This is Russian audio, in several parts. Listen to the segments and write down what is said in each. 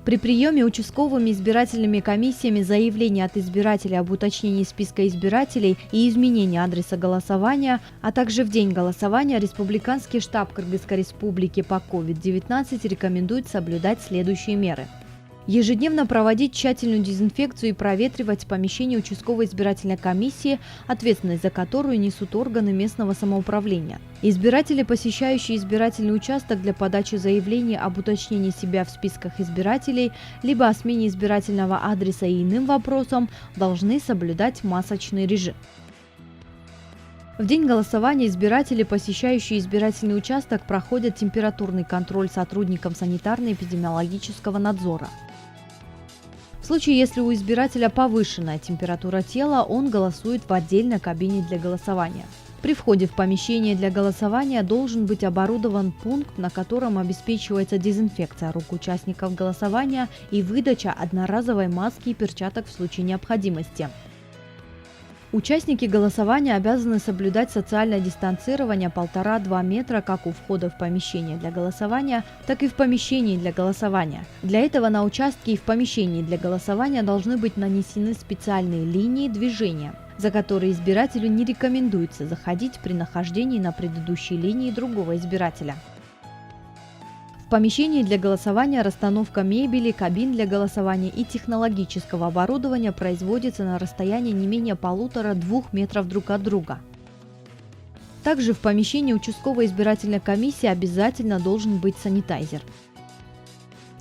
При приеме участковыми избирательными комиссиями заявления от избирателя об уточнении списка избирателей и изменении адреса голосования, а также в день голосования Республиканский штаб Кыргызской Республики по COVID-19 рекомендует соблюдать следующие меры. Ежедневно проводить тщательную дезинфекцию и проветривать помещение участковой избирательной комиссии, ответственность за которую несут органы местного самоуправления. Избиратели, посещающие избирательный участок для подачи заявлений об уточнении себя в списках избирателей, либо о смене избирательного адреса и иным вопросам, должны соблюдать масочный режим. В день голосования избиратели, посещающие избирательный участок, проходят температурный контроль сотрудникам санитарно-эпидемиологического надзора. В случае, если у избирателя повышенная температура тела, он голосует в отдельной кабине для голосования. При входе в помещение для голосования должен быть оборудован пункт, на котором обеспечивается дезинфекция рук участников голосования и выдача одноразовой маски и перчаток в случае необходимости. Участники голосования обязаны соблюдать социальное дистанцирование 1,5–2 метра как у входа в помещение для голосования, так и в помещении для голосования. Для этого на участке и в помещении для голосования должны быть нанесены специальные линии движения, за которые избирателю не рекомендуется заходить при нахождении на предыдущей линии другого избирателя. В помещении для голосования расстановка мебели, кабин для голосования и технологического оборудования производится на расстоянии не менее 1,5–2 метров друг от друга. Также в помещении участковой избирательной комиссии обязательно должен быть санитайзер.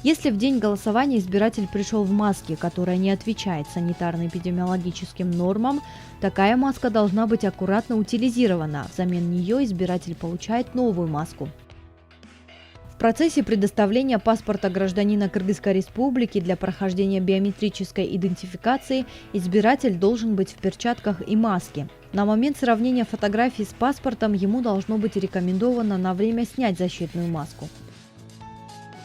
Если в день голосования избиратель пришел в маске, которая не отвечает санитарно-эпидемиологическим нормам, такая маска должна быть аккуратно утилизирована. Взамен нее избиратель получает новую маску. В процессе предоставления паспорта гражданина Кыргызской Республики для прохождения биометрической идентификации избиратель должен быть в перчатках и маске. На момент сравнения фотографий с паспортом ему должно быть рекомендовано на время снять защитную маску.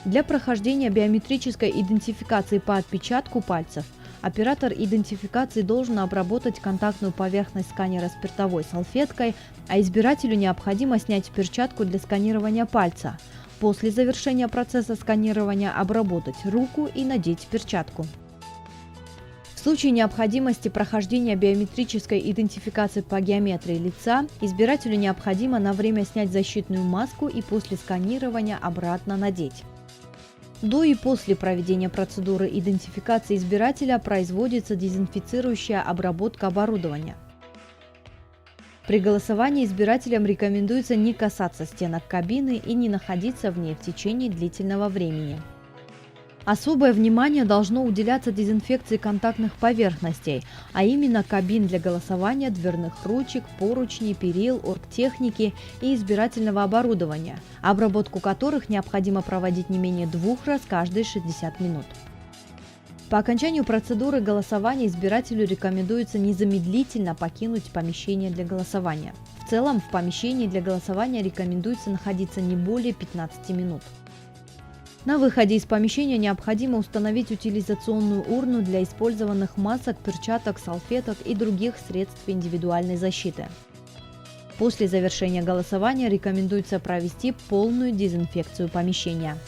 Для прохождения биометрической идентификации по отпечатку пальцев оператор идентификации должен обработать контактную поверхность сканера спиртовой салфеткой, а избирателю необходимо снять перчатку для сканирования пальца. После завершения процесса сканирования обработать руку и надеть перчатку. В случае необходимости прохождения биометрической идентификации по геометрии лица, избирателю необходимо на время снять защитную маску и после сканирования обратно надеть. До и после проведения процедуры идентификации избирателя производится дезинфицирующая обработка оборудования. При голосовании избирателям рекомендуется не касаться стенок кабины и не находиться в ней в течение длительного времени. Особое внимание должно уделяться дезинфекции контактных поверхностей, а именно кабин для голосования, дверных ручек, поручней, перил, оргтехники и избирательного оборудования, обработку которых необходимо проводить не менее 2 раз каждые 60 минут. По окончанию процедуры голосования избирателю рекомендуется незамедлительно покинуть помещение для голосования. В целом в помещении для голосования рекомендуется находиться не более 15 минут. На выходе из помещения необходимо установить утилизационную урну для использованных масок, перчаток, салфеток и других средств индивидуальной защиты. После завершения голосования рекомендуется провести полную дезинфекцию помещения.